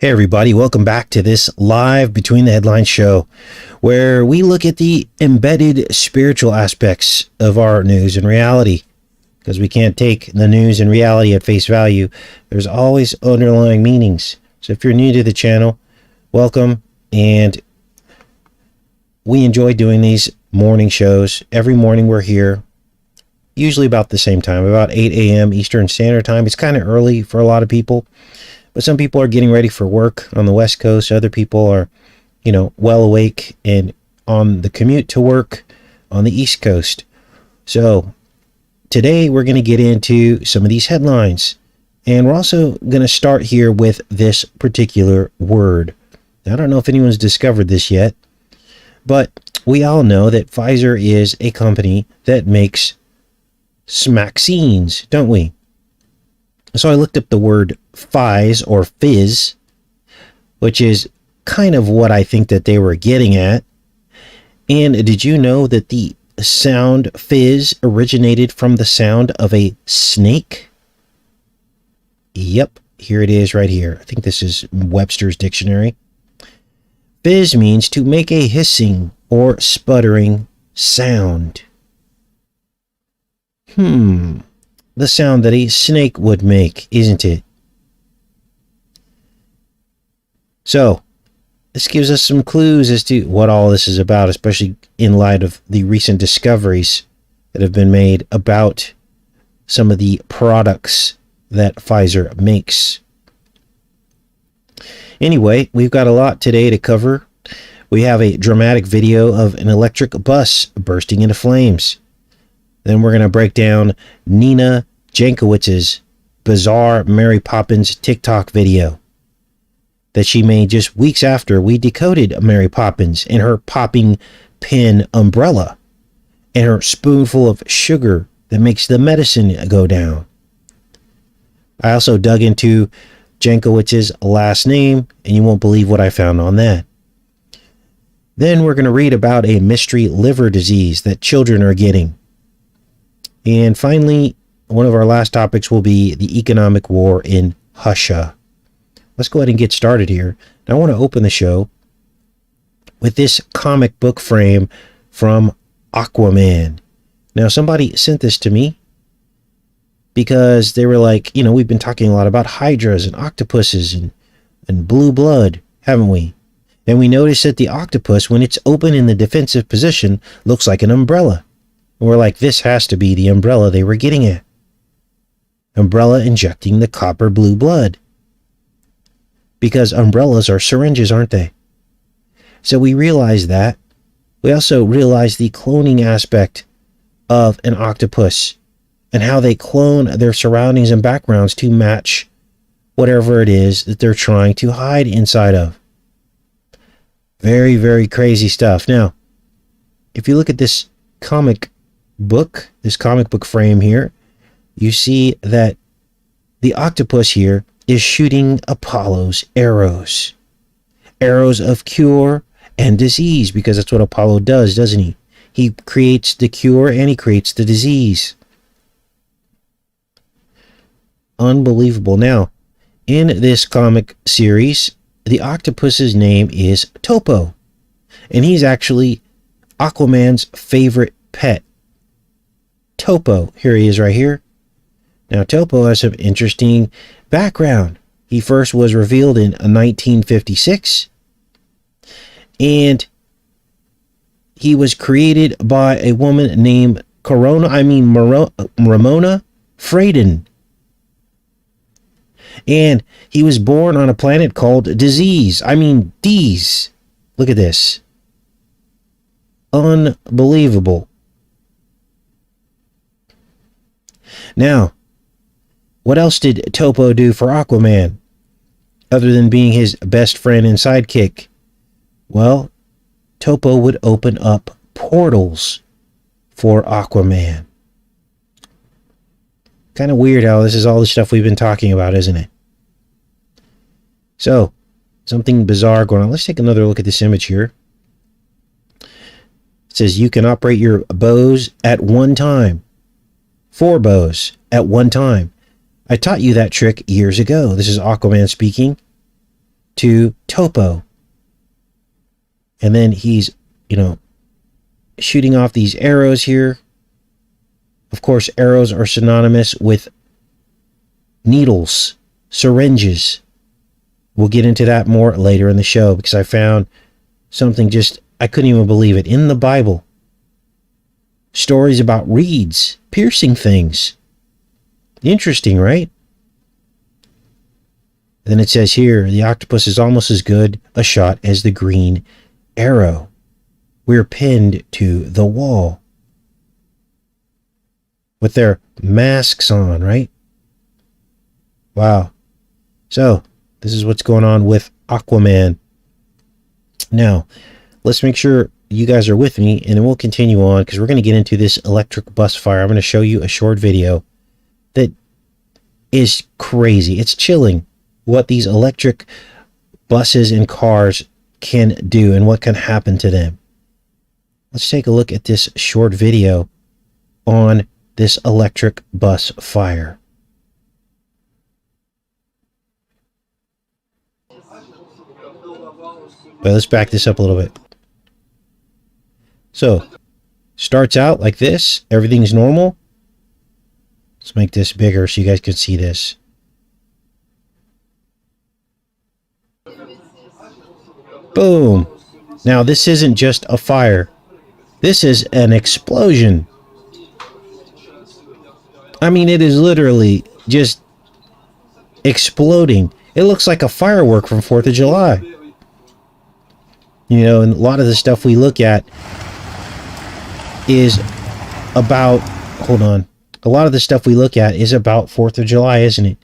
Hey everybody, welcome back to this live Between the Headlines show where we look at the embedded spiritual aspects of our news and reality, because we can't take the news and reality at face value. There's always underlying meanings. So if you're new to the channel, welcome, and we enjoy doing these morning shows. Every morning we're here, usually about the same time, about 8 a.m. Eastern Standard Time. It's kind of early for a lot of people. But some people are getting ready for work on the West Coast. Other people are, well awake and on the commute to work on the East Coast. So today we're going to get into some of these headlines. And we're also going to start here with this particular word. Now, I don't know if anyone's discovered this yet, but we all know that Pfizer is a company that makes vaccines, don't we? So I looked up the word Pfiz or fizz, which is kind of what I think that they were getting at. And did you know that the sound fizz originated from the sound of a snake? Yep, here it is right here. I think this is Webster's dictionary. Fizz means to make a hissing or sputtering sound. The sound that a snake would make, isn't it? So, this gives us some clues as to what all this is about, especially in light of the recent discoveries that have been made about some of the products that Pfizer makes. Anyway, we've got a lot today to cover. We have a dramatic video of an electric bus bursting into flames. Then we're going to break down Nina Jankowicz's bizarre Mary Poppins TikTok video that she made just weeks after we decoded Mary Poppins and her popping pin umbrella and her spoonful of sugar that makes the medicine go down. I also dug into Jankowicz's last name, and you won't believe what I found on that. Then we're going to read about a mystery liver disease that children are getting. And finally, one of our last topics will be the economic war in Russia. Let's go ahead and get started here. Now, I want to open the show with this comic book frame from Aquaman. Now, somebody sent this to me because they were like, we've been talking a lot about hydras and octopuses and blue blood, haven't we? And we noticed that the octopus, when it's open in the defensive position, looks like an umbrella. And we're like, this has to be the umbrella they were getting at. Umbrella injecting the copper blue blood. Because umbrellas are syringes, aren't they? So we realized that. We also realized the cloning aspect of an octopus and how they clone their surroundings and backgrounds to match whatever it is that they're trying to hide inside of. Very, very crazy stuff. Now, if you look at this comic book frame here, you see that the octopus here is shooting Apollo's arrows of cure and disease, because that's what Apollo does, doesn't he? He creates the cure and he creates the disease. Unbelievable. Now, in this comic series, the octopus's name is Topo, and he's actually Aquaman's favorite pet. Topo, here he is right here. Now, Topo has some interesting background. He first was revealed in 1956, and he was created by a woman named Ramona Fradon. And he was born on a planet called Dees. Look at this. Unbelievable. Now, what else did Topo do for Aquaman, other than being his best friend and sidekick? Well, Topo would open up portals for Aquaman. Kind of weird how this is all the stuff we've been talking about, isn't it? So, something bizarre going on. Let's take another look at this image here. It says you can operate your bows at one time. 4 bows at one time. I taught you that trick years ago. This is Aquaman speaking. to Topo. And then he's, shooting off these arrows here. Of course, arrows are synonymous with needles, syringes. We'll get into that more later in the show because I found something I couldn't even believe it. In the Bible, stories about reeds piercing things. Interesting, right? Then it says here, the octopus is almost as good a shot as the green arrow. We're pinned to the wall with their masks on, right? Wow. So, this is what's going on with Aquaman. Now, let's make sure you guys are with me, and then we'll continue on because we're going to get into this electric bus fire. I'm going to show you a short video that is crazy. It's chilling what these electric buses and cars can do and what can happen to them. Let's take a look at this short video on this electric bus fire. But let's back this up a little bit. So, starts out like this. Everything's normal. Let's make this bigger so you guys can see this. Boom. Now, this isn't just a fire. This is an explosion. I mean, it is literally just exploding. It looks like a firework from 4th of July. And a lot of the stuff we look at is about, a lot of the stuff we look at is about 4th of July, isn't it?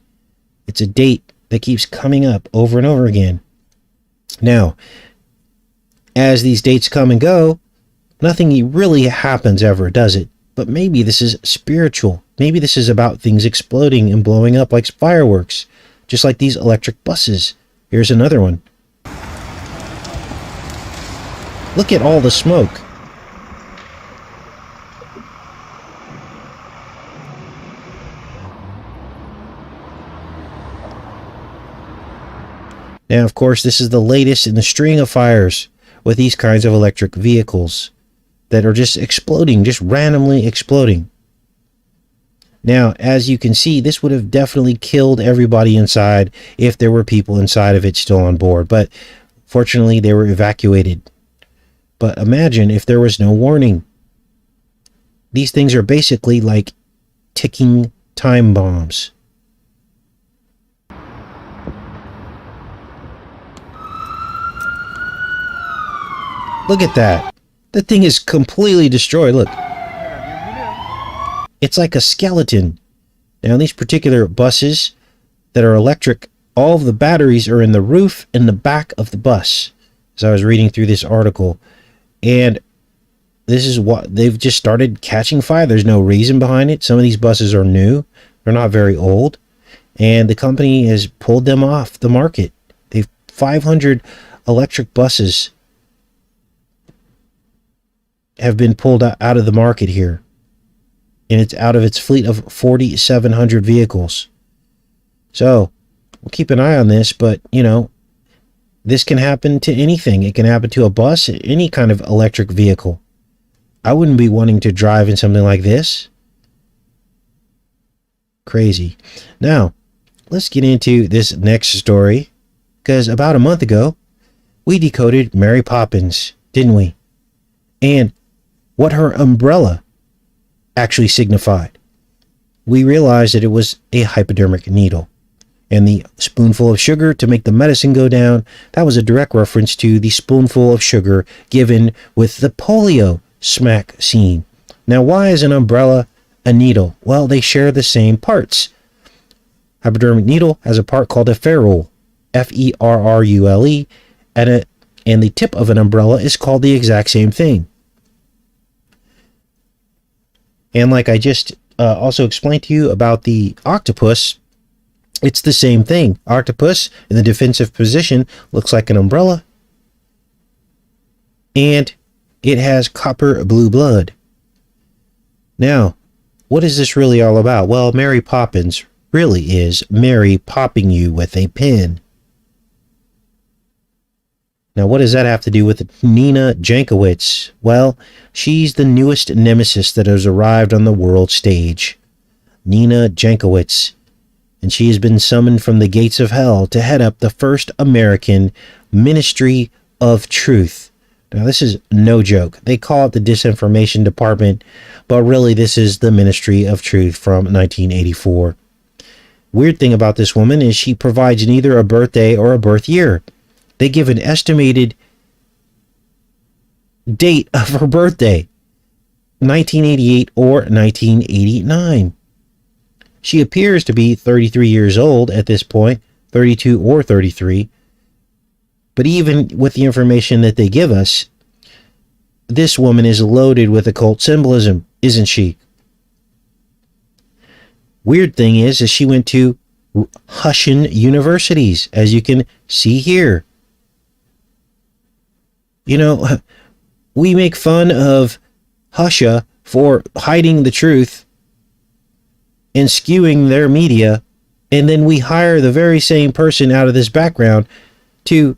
It's a date that keeps coming up over and over again. Now, as these dates come and go, nothing really happens ever, does it? But maybe this is spiritual. Maybe this is about things exploding and blowing up like fireworks, just like these electric buses. Here's another one. Look at all the smoke. Now, of course, this is the latest in the string of fires with these kinds of electric vehicles that are just exploding, just randomly exploding. Now, as you can see, this would have definitely killed everybody inside if there were people inside of it still on board. But fortunately, they were evacuated. But imagine if there was no warning. These things are basically like ticking time bombs. Look at that. The thing is completely destroyed. Look. It's like a skeleton. Now, these particular buses that are electric, all of the batteries are in the roof and the back of the bus. As I was reading through this article. And this is what they've just started catching fire. There's no reason behind it. Some of these buses are new. They're not very old. And the company has pulled them off the market. They've 500 electric buses have been pulled out of the market here. And it's out of its fleet of 4,700 vehicles. So, we'll keep an eye on this, but, this can happen to anything. It can happen to a bus, any kind of electric vehicle. I wouldn't be wanting to drive in something like this. Crazy. Now, let's get into this next story. Because about a month ago, we decoded Mary Poppins, didn't we? And what her umbrella actually signified. We realized that it was a hypodermic needle. And the spoonful of sugar to make the medicine go down, that was a direct reference to the spoonful of sugar given with the polio smack scene. Now, why is an umbrella a needle? Well, they share the same parts. Hypodermic needle has a part called a ferrule, F-E-R-R-U-L-E, and the tip of an umbrella is called the exact same thing. And like I just also explained to you about the octopus, it's the same thing. Octopus in the defensive position looks like an umbrella. And it has copper blue blood. Now, what is this really all about? Well, Mary Poppins really is Mary popping you with a pin. Now, what does that have to do with Nina Jankowicz? Well, she's the newest nemesis that has arrived on the world stage. Nina Jankowicz. And she has been summoned from the gates of hell to head up the first American Ministry of Truth. Now, this is no joke. They call it the Disinformation Department, but really this is the Ministry of Truth from 1984. Weird thing about this woman is she provides neither a birthday or a birth year. They give an estimated date of her birthday, 1988 or 1989. She appears to be 33 years old at this point, 32 or 33. But even with the information that they give us, this woman is loaded with occult symbolism, isn't she? Weird thing is she went to Russian universities, as you can see here. You know, we make fun of Russia for hiding the truth and skewing their media, and then we hire the very same person out of this background to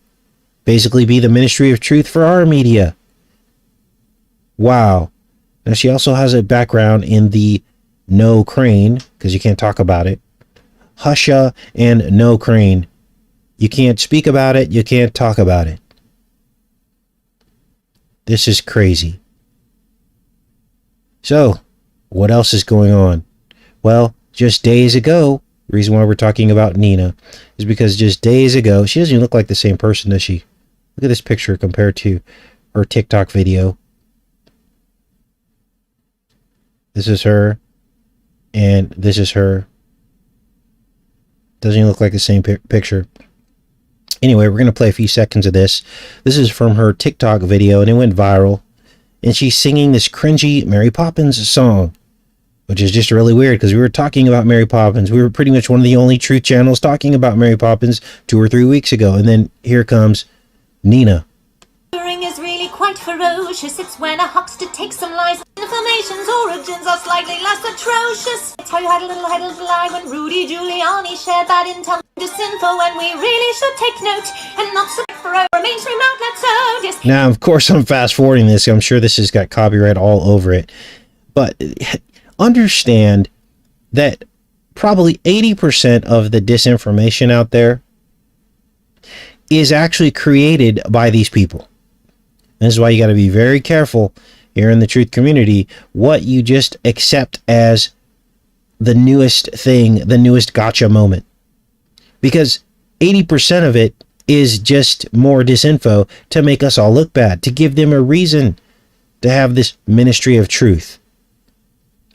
basically be the Ministry of Truth for our media. Wow. Now, she also has a background in the No Crane, because you can't talk about it. Russia and No Crane. You can't speak about it, you can't talk about it. This is crazy. So, what else is going on? Well, just days ago, the reason why we're talking about Nina is because just days ago, she doesn't even look like the same person, does she? Look at this picture compared to her TikTok video. This is her, and this is her. Doesn't even look like the same picture. Anyway, we're going to play a few seconds of this. This is from her TikTok video, and it went viral. And she's singing this cringy Mary Poppins song, which is just really weird because we were talking about Mary Poppins. We were pretty much one of the only truth channels talking about Mary Poppins 2 or 3 weeks ago. And then here comes Nina. Is really quite ferocious. It's when a huckster takes some lies. Information's origins are slightly less atrocious. It's how you had a little lie when Rudy Giuliani shared bad intel, disinfo, and we really should take note and not subscribe for our mainstream outlets. So now, of course, I'm fast forwarding this. I'm sure this has got copyright all over it. But understand that probably 80% of the disinformation out there is actually created by these people. This is why you got to be very careful here in the truth community what you just accept as the newest thing, the newest gotcha moment. Because 80% of it is just more disinfo to make us all look bad, to give them a reason to have this ministry of truth,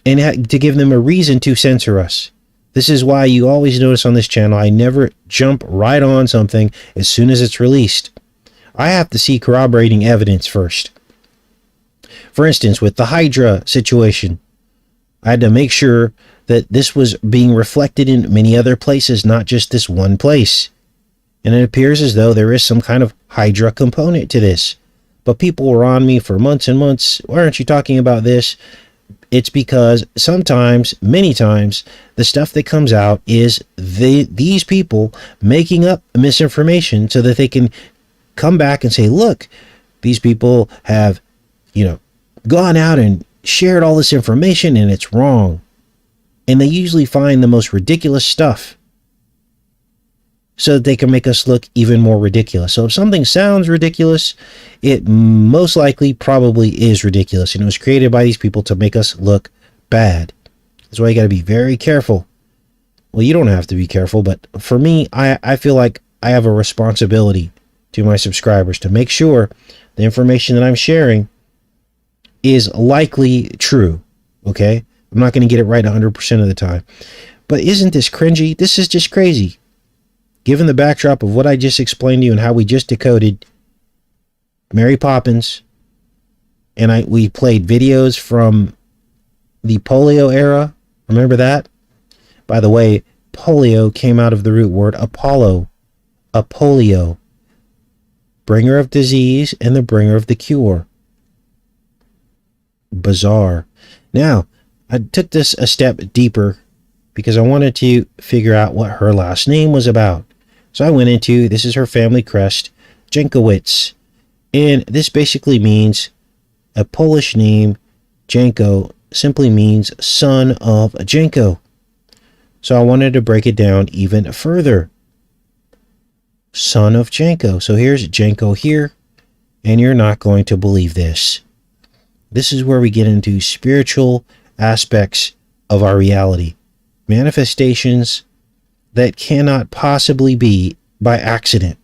and to give them a reason to censor us. This is why you always notice on this channel, I never jump right on something as soon as it's released. I have to see corroborating evidence first. For instance, with the Hydra situation, I had to make sure that this was being reflected in many other places, not just this one place. And it appears as though there is some kind of Hydra component to this. But people were on me for months and months. Why aren't you talking about this? It's because sometimes, many times, the stuff that comes out is these people making up misinformation so that they can come back and say, look, these people have, gone out and shared all this information and it's wrong. And they usually find the most ridiculous stuff so that they can make us look even more ridiculous. So if something sounds ridiculous, it most likely probably is ridiculous. And it was created by these people to make us look bad. That's why you got to be very careful. Well, you don't have to be careful, but for me, I feel like I have a responsibility to my subscribers to make sure the information that I'm sharing is likely true. Okay? I'm not going to get it right 100% of the time. But isn't this cringy? This is just crazy. Given the backdrop of what I just explained to you and how we just decoded Mary Poppins, and we played videos from the polio era. Remember that? By the way, polio came out of the root word Apollo. Apollio. Bringer of disease and the bringer of the cure. Bizarre. Now, I took this a step deeper because I wanted to figure out what her last name was about. So I went into, this is her family crest, Jankowicz. And this basically means a Polish name, Janko, simply means son of Janko. So I wanted to break it down even further. Son of Janko. So here's Janko here, and you're not going to believe this. This is where we get into spiritual aspects of our reality. Manifestations that cannot possibly be by accident,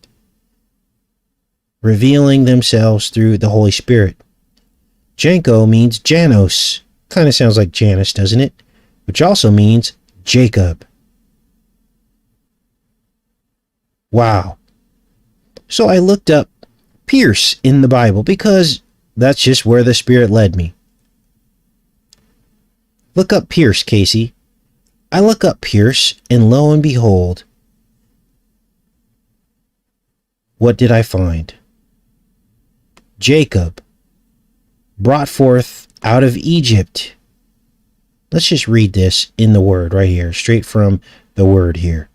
revealing themselves through the Holy Spirit. Janko means Janos. Kind of sounds like Janus, doesn't it? Which also means Jacob. Wow. So I looked up Pierce in the Bible because that's just where the Spirit led me. Look up Pierce, Casey. I look up Pierce, and lo and behold, what did I find? Jacob, brought forth out of Egypt. Let's just read this in the Word right here, straight from the Word here.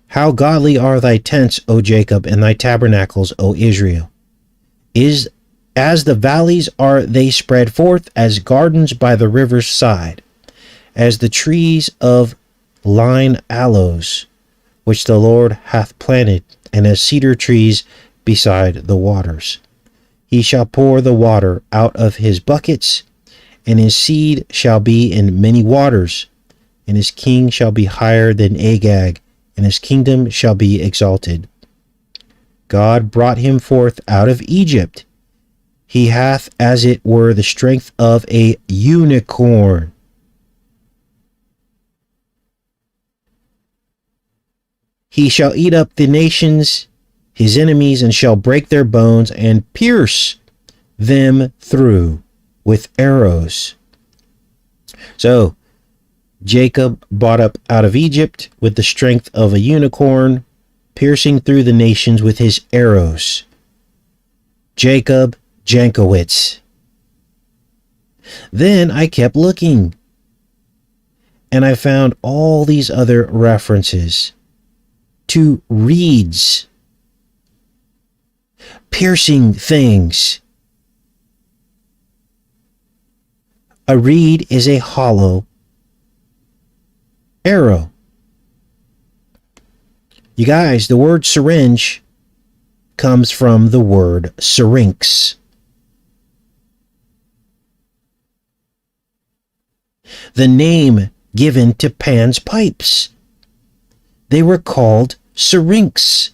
How godly are thy tents, O Jacob, and thy tabernacles, O Israel. As the valleys are they spread forth, as gardens by the river's side, as the trees of line aloes, which the Lord hath planted, and as cedar trees beside the waters. He shall pour the water out of his buckets, and his seed shall be in many waters, and his king shall be higher than Agag, and his kingdom shall be exalted. God brought him forth out of Egypt. He hath as it were the strength of a unicorn. He shall eat up the nations, his enemies, and shall break their bones and pierce them through with arrows. So, Jacob brought up out of Egypt with the strength of a unicorn, piercing through the nations with his arrows. Jacob Jankowitz. Then I kept looking, and I found all these other references to reeds, piercing things. A reed is a hollow arrow. You guys, the word syringe comes from the word syrinx. The name given to Pan's pipes. They were called syrinx.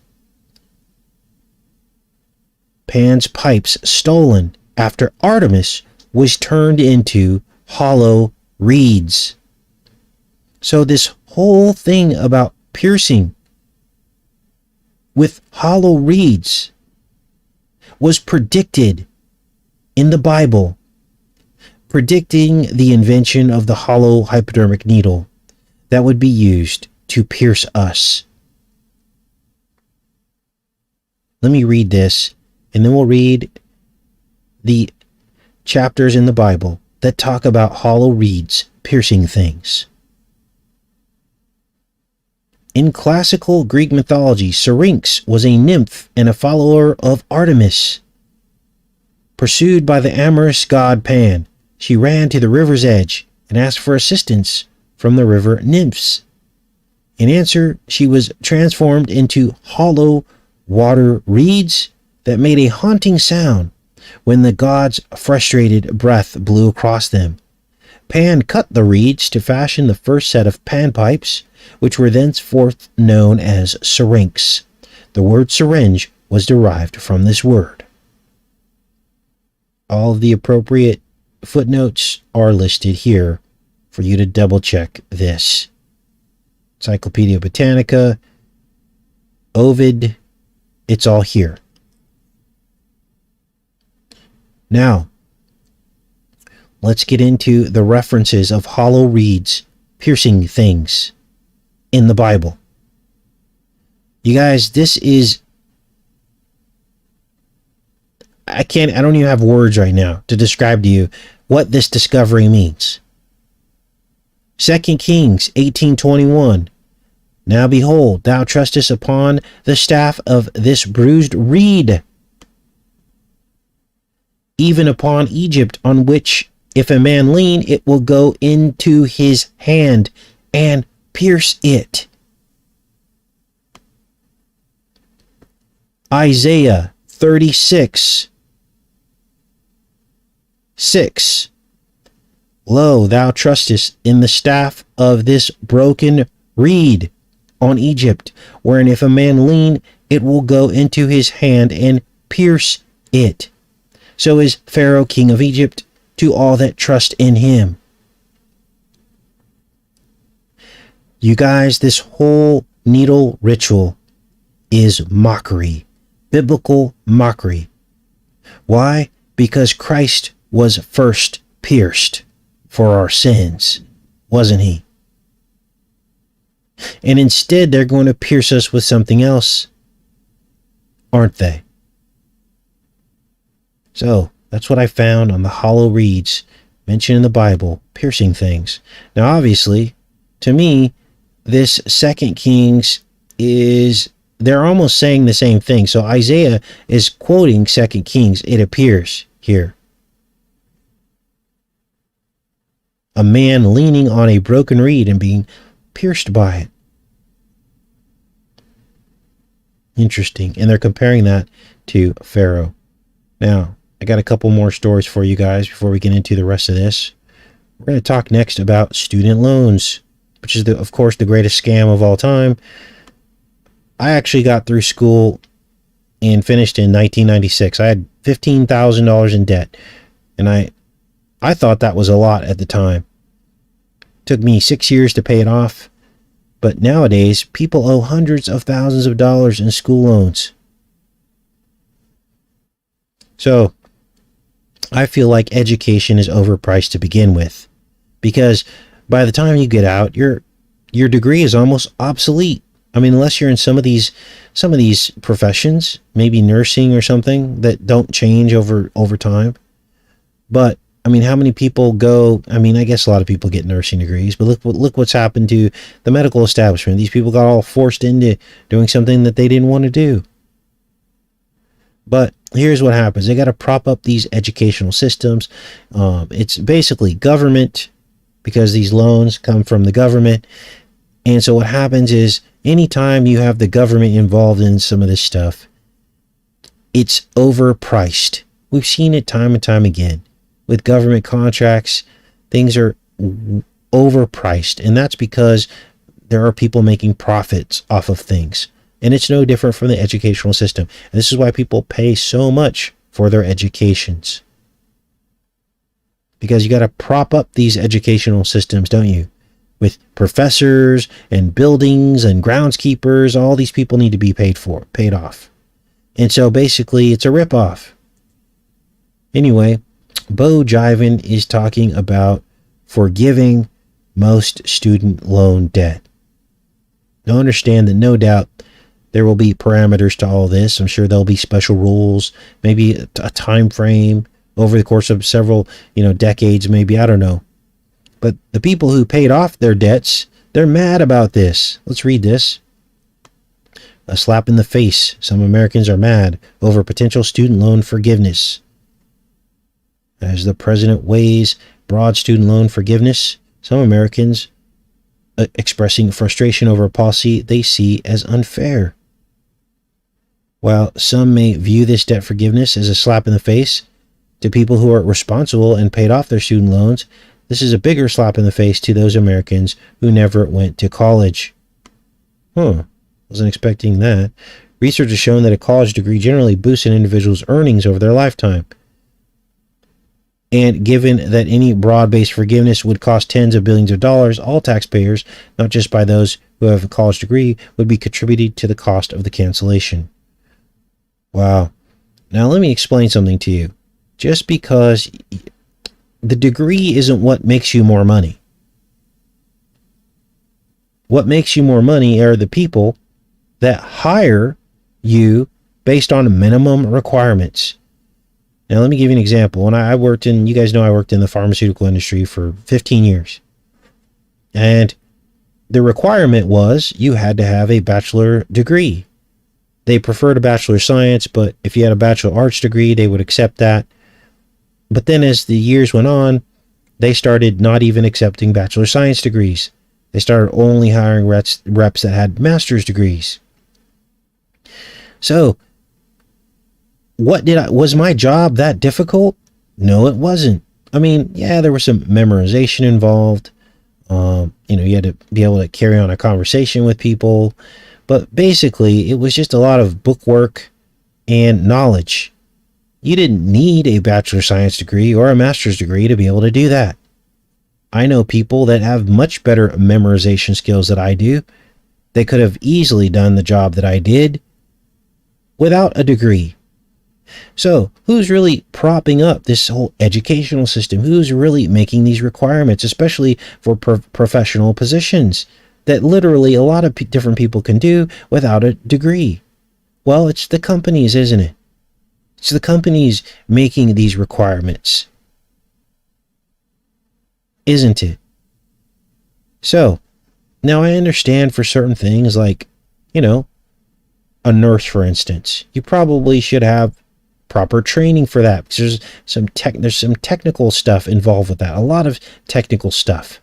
Pan's pipes stolen after Artemis was turned into hollow reeds. So this whole thing about piercing with hollow reeds was predicted in the Bible, predicting the invention of the hollow hypodermic needle that would be used to pierce us. Let me read this, and then we'll read the chapters in the Bible that talk about hollow reeds piercing things. In classical Greek mythology, Syrinx was a nymph and a follower of Artemis. Pursued by the amorous god Pan, she ran to the river's edge and asked for assistance from the river nymphs. In answer, she was transformed into hollow water reeds that made a haunting sound when the god's frustrated breath blew across them. Pan cut the reeds to fashion the first set of panpipes, which were thenceforth known as syrinx. The word syringe was derived from this word. All of the appropriate footnotes are listed here for you to double check this. Encyclopedia Britannica, Ovid, it's all here. Now, let's get into the references of hollow reeds piercing things in the Bible. You guys, this is, I don't even have words right now to describe to you what this discovery means. 2 Kings 18:21. Now behold, thou trustest upon the staff of this bruised reed, even upon Egypt, on which if a man lean, it will go into his hand and pierce it. Isaiah 36:6. Lo, thou trustest in the staff of this broken reed on Egypt, wherein if a man lean, it will go into his hand and pierce it. So is Pharaoh king of Egypt to all that trust in him. You guys, this whole needle ritual is mockery, biblical mockery. Why? Because Christ was first pierced for our sins, wasn't he? And instead, they're going to pierce us with something else, aren't they? So, that's what I found on the hollow reeds mentioned in the Bible, piercing things. Now, obviously, to me, this 2 Kings they're almost saying the same thing. So Isaiah is quoting 2 Kings, it appears here. A man leaning on a broken reed and being pierced by it. Interesting. And they're comparing that to Pharaoh. Now, I got a couple more stories for you guys before we get into the rest of this. We're going to talk next about student loans, which is, of course, the greatest scam of all time. I actually got through school and finished in 1996. I had $15,000 in debt, and I thought that was a lot at the time. It took me 6 years to pay it off, but nowadays people owe hundreds of thousands of dollars in school loans. So I feel like education is overpriced to begin with, because by the time you get out, your degree is almost obsolete. I mean, unless you're in some of these professions, maybe nursing or something, that don't change over time. But I mean, how many people go? I mean, I guess a lot of people get nursing degrees, but look what's happened to the medical establishment. These people got all forced into doing something that they didn't want to do. But here's what happens: they got to prop up these educational systems. It's basically government, because these loans come from the government. And so what happens is, anytime you have the government involved in some of this stuff, it's overpriced. We've seen it time and time again. With government contracts, things are overpriced. And that's because there are people making profits off of things. And it's no different from the educational system. And this is why people pay so much for their educations. Because you got to prop up these educational systems, don't you? With professors and buildings and groundskeepers, all these people need to be paid off. And so basically it's a ripoff. Anyway, Bo Jiven is talking about forgiving most student loan debt. Now understand that no doubt there will be parameters to all this. I'm sure there'll be special rules, maybe a time frame over the course of several, decades, maybe, I don't know. But the people who paid off their debts, they're mad about this. Let's read this. A slap in the face. Some Americans are mad over potential student loan forgiveness. As the president weighs broad student loan forgiveness, some Americans expressing frustration over a policy they see as unfair. While some may view this debt forgiveness as a slap in the face to people who are responsible and paid off their student loans, this is a bigger slap in the face to those Americans who never went to college. Wasn't expecting that. Research has shown that a college degree generally boosts an individual's earnings over their lifetime. And given that any broad-based forgiveness would cost tens of billions of dollars, all taxpayers, not just by those who have a college degree, would be contributed to the cost of the cancellation. Wow. Now let me explain something to you. Just because the degree isn't what makes you more money. What makes you more money are the people that hire you based on minimum requirements. Now, let me give you an example. When I worked in, you guys know I worked in the pharmaceutical industry for 15 years. And the requirement was you had to have a bachelor degree. They preferred a bachelor of science, but if you had a bachelor of arts degree, they would accept that. But then as the years went on, they started not even accepting bachelor of science degrees. They started only hiring reps that had master's degrees. So, was my job that difficult? No, it wasn't. I mean, yeah, there was some memorization involved. You had to be able to carry on a conversation with people. But basically, it was just a lot of book work and knowledge. You didn't need a bachelor of science degree or a master's degree to be able to do that. I know people that have much better memorization skills than I do. They could have easily done the job that I did without a degree. So, who's really propping up this whole educational system? Who's really making these requirements, especially for professional positions that literally a lot of different people can do without a degree? Well, it's the companies, isn't it? It's the companies making these requirements, isn't it? So, now I understand for certain things like, a nurse, for instance. You probably should have proper training for that, because there's some technical stuff involved with that, a lot of technical stuff.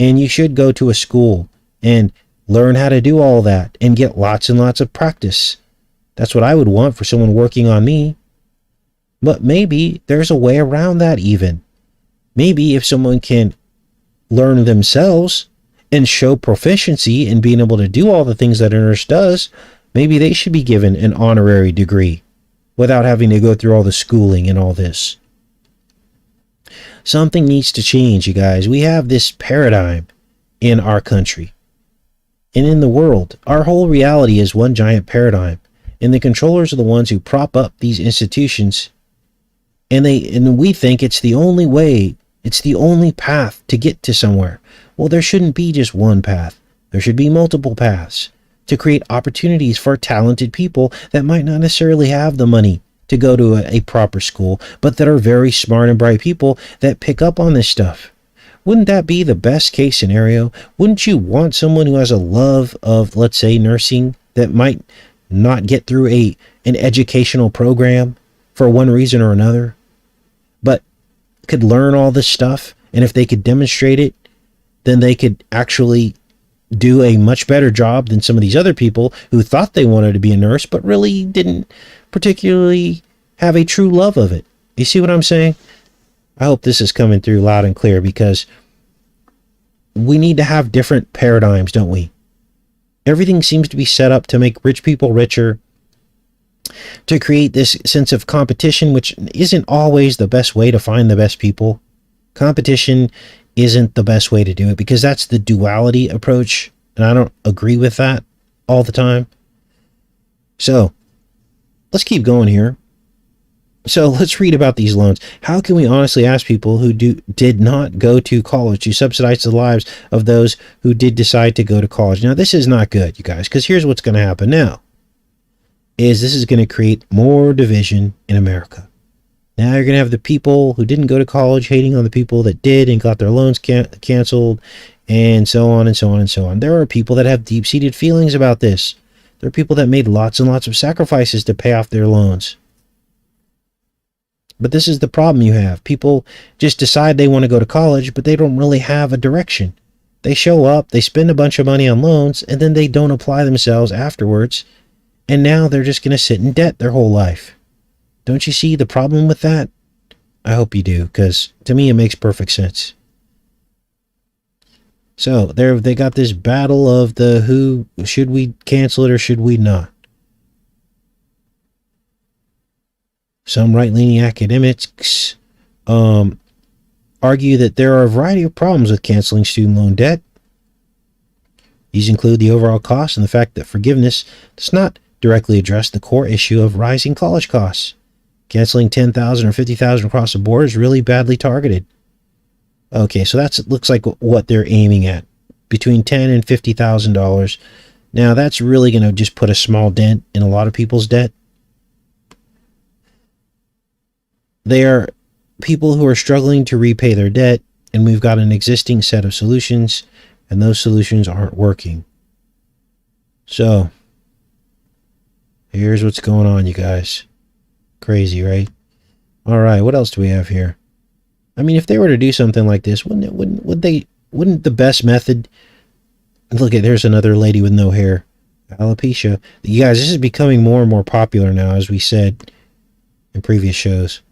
And you should go to a school and learn how to do all that and get lots and lots of practice. That's what I would want for someone working on me. But maybe there's a way around that even. Maybe if someone can learn themselves and show proficiency in being able to do all the things that a nurse does, maybe they should be given an honorary degree without having to go through all the schooling and all this. Something needs to change, you guys. We have this paradigm in our country and in the world. Our whole reality is one giant paradigm. And the controllers are the ones who prop up these institutions. And we think it's the only way, it's the only path to get to somewhere. Well, there shouldn't be just one path. There should be multiple paths to create opportunities for talented people that might not necessarily have the money to go to a proper school, but that are very smart and bright people that pick up on this stuff. Wouldn't that be the best case scenario? Wouldn't you want someone who has a love of, let's say, nursing that might not get through an educational program for one reason or another, but could learn all this stuff? And if they could demonstrate it, then they could actually do a much better job than some of these other people who thought they wanted to be a nurse, but really didn't particularly have a true love of it. You see what I'm saying? I hope this is coming through loud and clear, because we need to have different paradigms, don't we? Everything seems to be set up to make rich people richer, to create this sense of competition, which isn't always the best way to find the best people. Competition isn't the best way to do it, because that's the duality approach, and I don't agree with that all the time. So let's keep going here. So let's read about these loans. How can we honestly ask people who did not go to college to subsidize the lives of those who did decide to go to college? Now, this is not good, you guys, because here's what's going to happen now. This is going to create more division in America. Now you're going to have the people who didn't go to college hating on the people that did and got their loans canceled, and so on and so on and so on. There are people that have deep-seated feelings about this. There are people that made lots and lots of sacrifices to pay off their loans. But this is the problem you have. People just decide they want to go to college, but they don't really have a direction. They show up, they spend a bunch of money on loans, and then they don't apply themselves afterwards. And now they're just going to sit in debt their whole life. Don't you see the problem with that? I hope you do, because to me it makes perfect sense. So they got this battle of who should we cancel it or should we not? Some right-leaning academics argue that there are a variety of problems with canceling student loan debt. These include the overall cost and the fact that forgiveness does not directly address the core issue of rising college costs. Canceling $10,000 or $50,000 across the board is really badly targeted. Okay, so that looks like what they're aiming at, between $10,000 and $50,000. Now, that's really going to just put a small dent in a lot of people's debt. They are people who are struggling to repay their debt, and we've got an existing set of solutions and those solutions aren't working. So, here's what's going on, you guys. Crazy, right? All right, what else do we have here? I mean, if they were to do something like this, wouldn't the best method? Look at, there's another lady with no hair, alopecia. You guys, this is becoming more and more popular now, as we said in previous shows.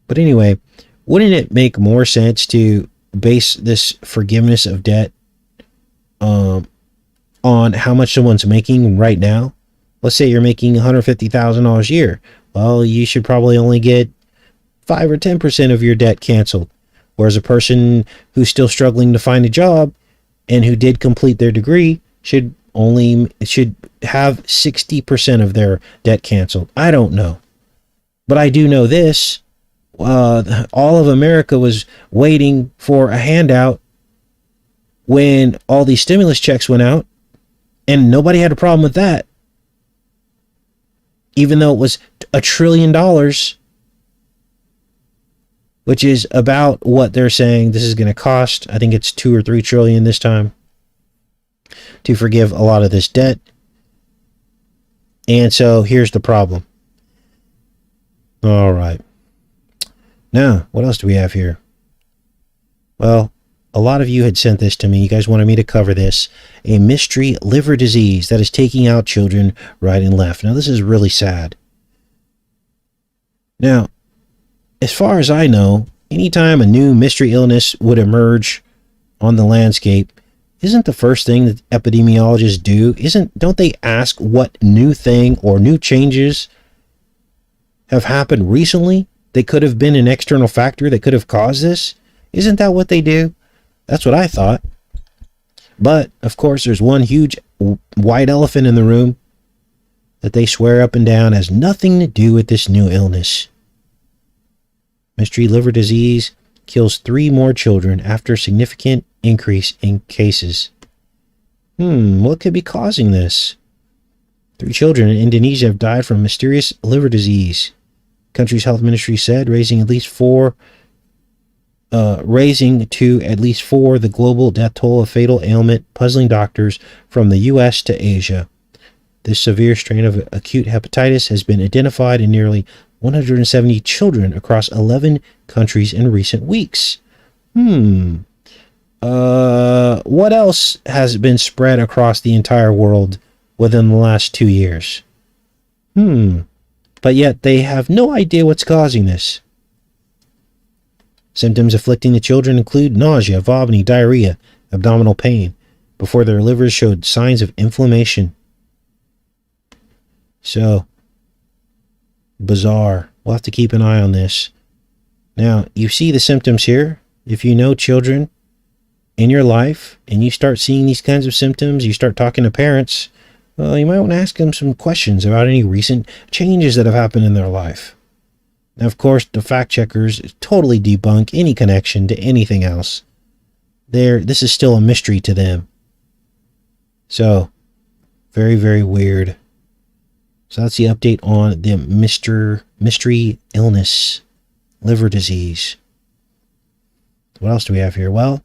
But anyway, wouldn't it make more sense to base this forgiveness of debt on how much someone's making right now? Let's say you're making $150,000 a year. Well, you should probably only get 5 or 10% of your debt canceled. Whereas a person who's still struggling to find a job and who did complete their degree should have 60% of their debt canceled. I don't know. But I do know this. All of America was waiting for a handout when all these stimulus checks went out, and nobody had a problem with that. Even though it was $1 trillion, which is about what they're saying this is going to cost. I think it's 2 or 3 trillion this time to forgive a lot of this debt. And so here's the problem. All right. Now, what else do we have here? Well, a lot of you had sent this to me. You guys wanted me to cover this. A mystery liver disease that is taking out children right and left. Now, this is really sad. Now, as far as I know, anytime a new mystery illness would emerge on the landscape, isn't the first thing that epidemiologists do, don't they ask what new thing or new changes have happened recently? They could have been an external factor that could have caused this. Isn't that what they do? That's what I thought. But, of course, there's one huge white elephant in the room that they swear up and down has nothing to do with this new illness. Mystery liver disease kills 3 more children after significant increase in cases. What could be causing this? 3 children in Indonesia have died from mysterious liver disease. Country's health ministry said, raising to at least 4 the global death toll of fatal ailment, puzzling doctors from the U.S. to Asia. This severe strain of acute hepatitis has been identified in nearly 170 children across 11 countries in recent weeks. What else has been spread across the entire world within the last 2 years? But yet they have no idea what's causing this. Symptoms afflicting the children include nausea, vomiting, diarrhea, abdominal pain, before their livers showed signs of inflammation. So, bizarre. We'll have to keep an eye on this. Now, you see the symptoms here. If you know children in your life and you start seeing these kinds of symptoms, you start talking to parents, well, you might want to ask them some questions about any recent changes that have happened in their life. Now, of course, the fact checkers totally debunk any connection to anything else. This is still a mystery to them. So, very, very weird. So that's the update on the mystery illness, liver disease. What else do we have here? Well,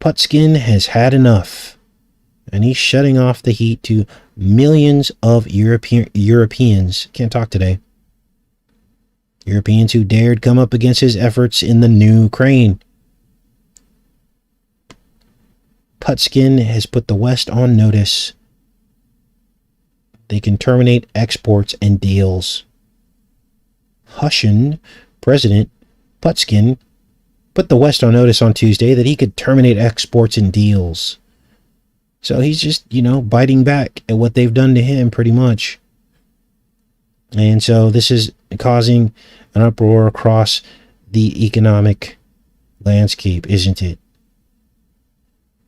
Putzkin has had enough, and he's shutting off the heat to millions of Europeans. Can't talk today. Europeans who dared come up against his efforts in the new Ukraine. Putzkin has put the West on notice. They can terminate exports and deals. Russian President Putzkin put the West on notice on Tuesday that he could terminate exports and deals. So he's just, biting back at what they've done to him pretty much. And so this is causing an uproar across the economic landscape, isn't it?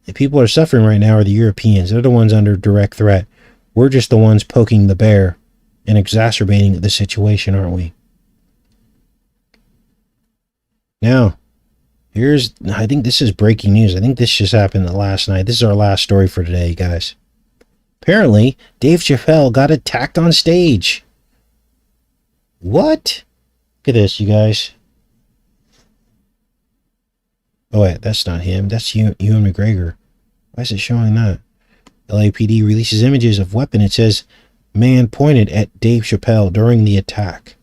The people who are suffering right now are the Europeans. They're the ones under direct threat. We're just the ones poking the bear and exacerbating the situation, aren't we? Now, I think this is breaking news. I think this just happened last night. This is our last story for today, guys. Apparently, Dave Chappelle got attacked on stage. What? Look at this, you guys. Oh wait, that's not him. That's Ewan McGregor. Why is it showing that? LAPD releases images of weapon. It says, man pointed at Dave Chappelle during the attack.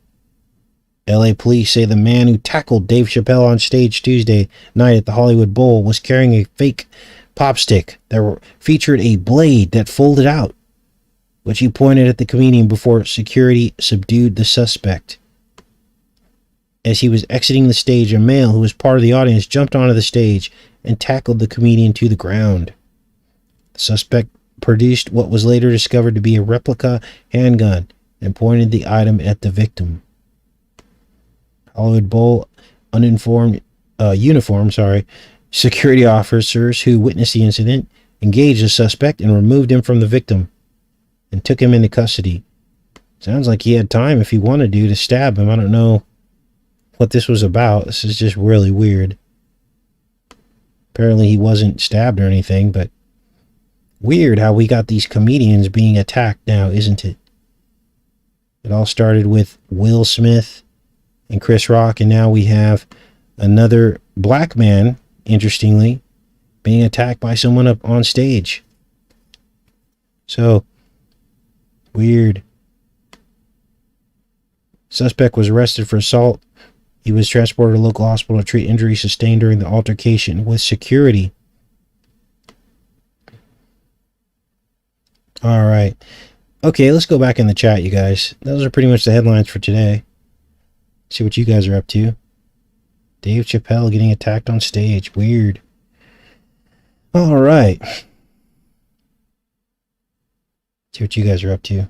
LA police say the man who tackled Dave Chappelle on stage Tuesday night at the Hollywood Bowl was carrying a fake pop stick that featured a blade that folded out, which he pointed at the comedian before security subdued the suspect. As he was exiting the stage, a male who was part of the audience jumped onto the stage and tackled the comedian to the ground. The suspect produced what was later discovered to be a replica handgun and pointed the item at the victim. Hollywood Bowl uniform security officers who witnessed the incident engaged the suspect and removed him from the victim and took him into custody. Sounds like he had time if he wanted to stab him. I don't know what this was about. This is just really weird. Apparently he wasn't stabbed or anything, but weird how we got these comedians being attacked now, isn't it? It all started with Will Smith and Chris Rock, and now we have another black man, interestingly, being attacked by someone up on stage. So, weird. Suspect was arrested for assault. He was transported to a local hospital to treat injuries sustained during the altercation with security. All right. Okay, let's go back in the chat, you guys. Those are pretty much the headlines for today. See what you guys are up to. Dave Chappelle getting attacked on stage. Weird. All right. See what you guys are up to.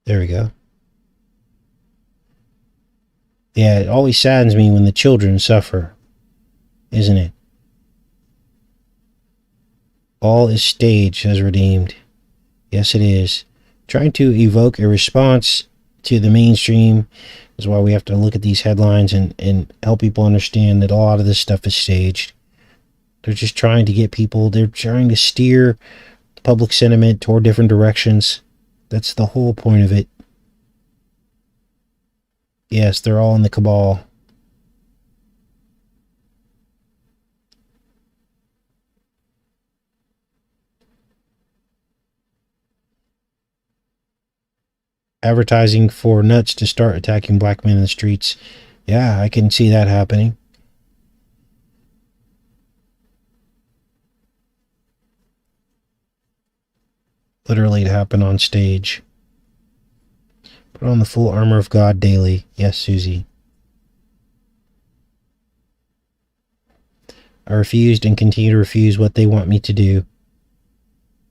There we go. Yeah, it always saddens me when the children suffer, isn't it? All is staged, says Redeemed. Yes, it is. Trying to evoke a response to the mainstream is why we have to look at these headlines and help people understand that a lot of this stuff is staged. They're just trying to get people, they're trying to steer public sentiment toward different directions. That's the whole point of it. Yes, they're all in the cabal. Advertising for nuts to start attacking black men in the streets. Yeah, I can see that happening. Literally to happen on stage. Put on the full armor of God daily. Yes, Susie. I refused and continue to refuse what they want me to do.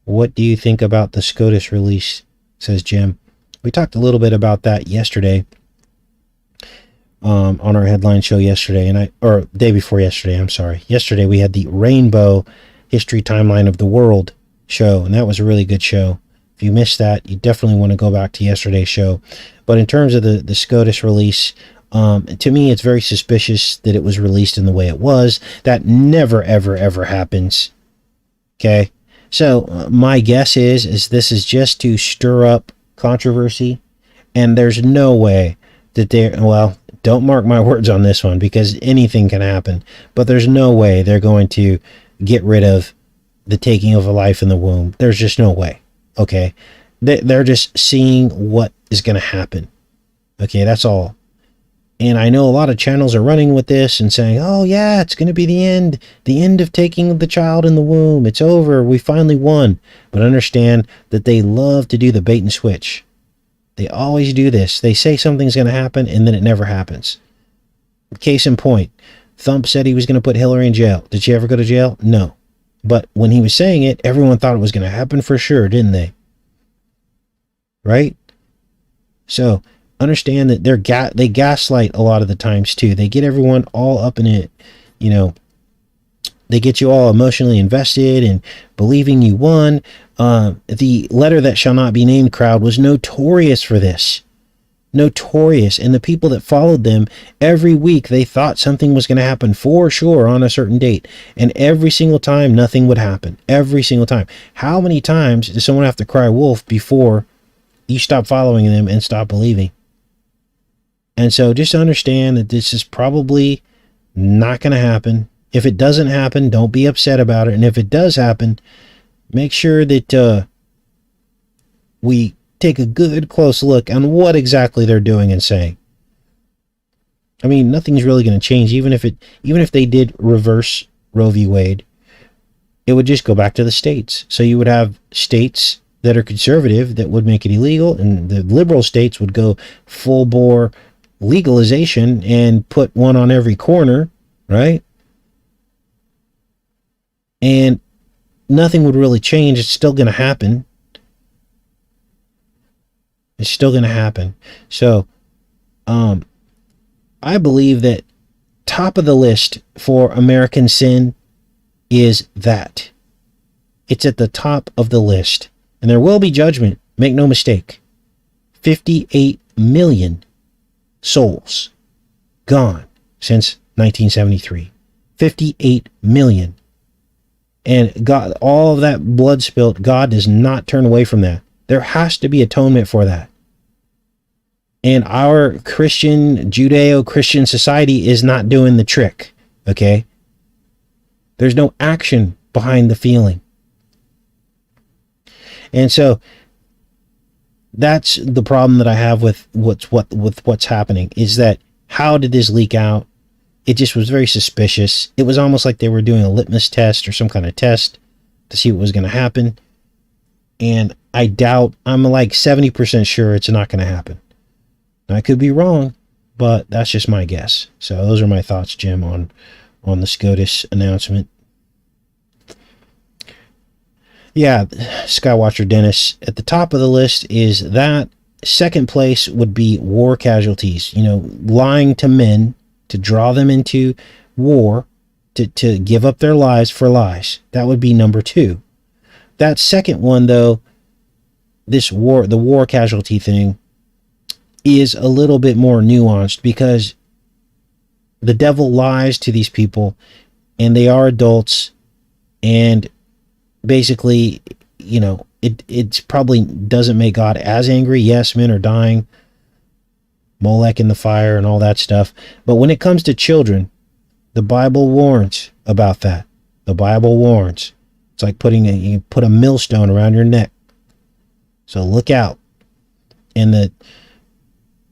What do you think about the SCOTUS release? Says Jim. We talked a little bit about that yesterday. On our headline show yesterday, or day before yesterday, I'm sorry. Yesterday we had the Rainbow History Timeline of the World show, and that was a really good show. If you missed that, you definitely want to go back to yesterday's show. But in terms of the SCOTUS release, to me, it's very suspicious that it was released in the way it was. That never, ever, ever happens. Okay? So, my guess is this is just to stir up controversy, and there's no way that well, don't mark my words on this one, because anything can happen, but there's no way they're going to get rid of the taking of a life in the womb. There's just no way. Okay? They're just seeing what is going to happen. Okay, that's all. And I know a lot of channels are running with this and saying, oh yeah, it's going to be the end of taking the child in the womb. It's over. We finally won. But understand that they love to do the bait and switch. They always do this. They say something's going to happen and then it never happens. Case in point, Thump said he was going to put Hillary in jail. Did she ever go to jail? No. But when he was saying it, everyone thought it was going to happen for sure, didn't they? Right? So, understand that they gaslight a lot of the times too. They get everyone all up in it, they get you all emotionally invested and believing you won. The letter that shall not be named crowd was notorious for this. notorious, and the people that followed them every week, they thought something was going to happen for sure on a certain date, and every single time nothing would happen. Every single time. How many times does someone have to cry wolf before you stop following them and stop believing? And so just understand that this is probably not going to happen. If it doesn't happen, don't be upset about it. And if it does happen, make sure that we take a good close look on what exactly they're doing and saying. I mean, nothing's really going to change. Even if they did reverse Roe v. Wade, it would just go back to the states. So you would have states that are conservative that would make it illegal, and the liberal states would go full bore legalization and put one on every corner, right? And nothing would really change. It's still going to happen. It's still going to happen. So, I believe that top of the list for American sin is that. It's at the top of the list. And there will be judgment. Make no mistake. 58 million souls gone since 1973. 58 million. And God, all of that blood spilt, God does not turn away from that. There has to be atonement for that. And our Christian, Judeo-Christian society is not doing the trick, okay? There's no action behind the feeling. And so that's the problem that I have with what's happening, is that how did this leak out? It just was very suspicious. It was almost like they were doing a litmus test or some kind of test to see what was going to happen. And I'm like 70% sure it's not going to happen. Now, I could be wrong, but that's just my guess. So those are my thoughts, Jim, on the SCOTUS announcement. Yeah, Skywatcher Dennis, at the top of the list is that. Second place would be war casualties. You know, lying to men to draw them into war, to give up their lives for lies. That would be number 2. That second one, though, the war casualty thing, is a little bit more nuanced, because the devil lies to these people, and they are adults, and basically, you know, it probably doesn't make God as angry. Yes, men are dying, Molech in the fire and all that stuff. But when it comes to children, the Bible warns about that. The Bible warns. It's like you put a millstone around your neck. So look out. And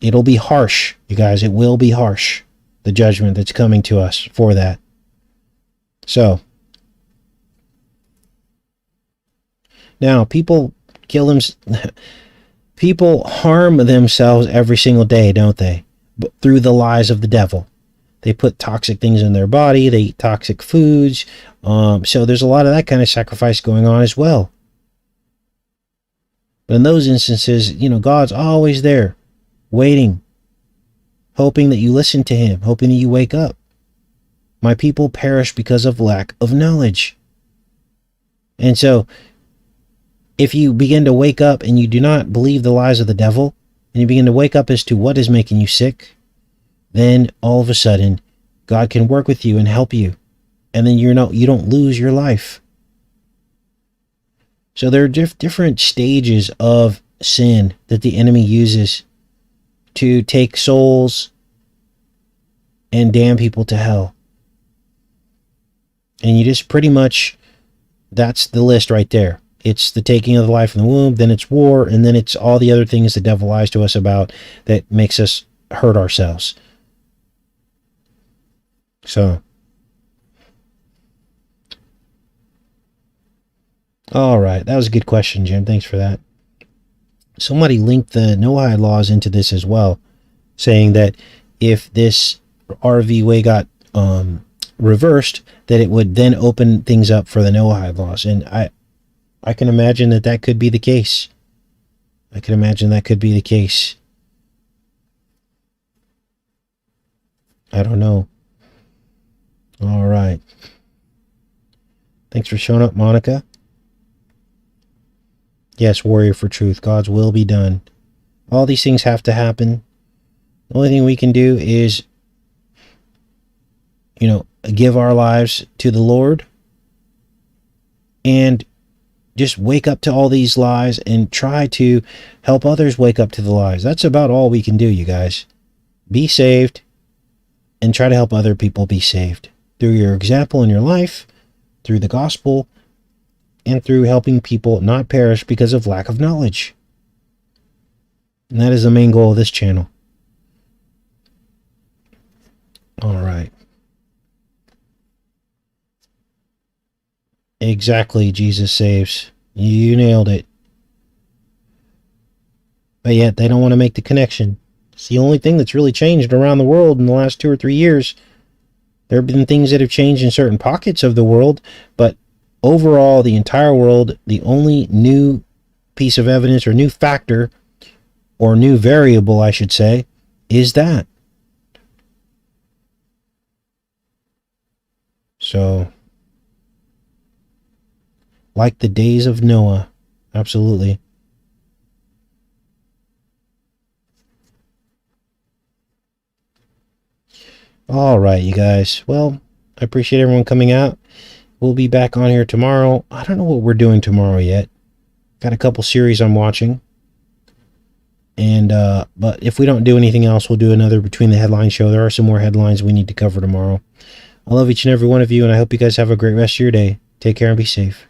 it'll be harsh, you guys. It will be harsh, the judgment that's coming to us for that. So, now, people harm themselves every single day, don't they? But through the lies of the devil. They put toxic things in their body. They eat toxic foods. So there's a lot of that kind of sacrifice going on as well. But in those instances, you know, God's always there, waiting, hoping that you listen to him, hoping that you wake up. My people perish because of lack of knowledge. And so, if you begin to wake up and you do not believe the lies of the devil, and you begin to wake up as to what is making you sick, then all of a sudden, God can work with you and help you. And then you don't lose your life. So there are different stages of sin that the enemy uses to take souls and damn people to hell. And you just pretty much, that's the list right there. It's the taking of the life in the womb, then it's war, and then it's all the other things the devil lies to us about that makes us hurt ourselves. So, all right, that was a good question, Jim. Thanks for that. Somebody linked the Noahide laws into this as well, saying that if this RV way got reversed, that it would then open things up for the Noahide laws. And I can imagine that could be the case. I can imagine that could be the case. I don't know. All right. Thanks for showing up, Monica. Yes, warrior for truth. God's will be done. All these things have to happen. The only thing we can do is, give our lives to the Lord and just wake up to all these lies and try to help others wake up to the lies. That's about all we can do, you guys. Be saved and try to help other people be saved through your example in your life, through the gospel, and through helping people not perish because of lack of knowledge. And that is the main goal of this channel. All right. Exactly, Jesus saves. You nailed it. But yet they don't want to make the connection. It's the only thing that's really changed around the world in the last 2 or 3 years. There have been things that have changed in certain pockets of the world, but overall, the entire world, the only new piece of evidence or new factor, or new variable, I should say, is that. So, like the days of Noah, absolutely. All right, you guys. Well, I appreciate everyone coming out. We'll be back on here tomorrow. I don't know what we're doing tomorrow yet. Got a couple series I'm watching. And, but if we don't do anything else, we'll do another Between the Headlines show. There are some more headlines we need to cover tomorrow. I love each and every one of you, and I hope you guys have a great rest of your day. Take care and be safe.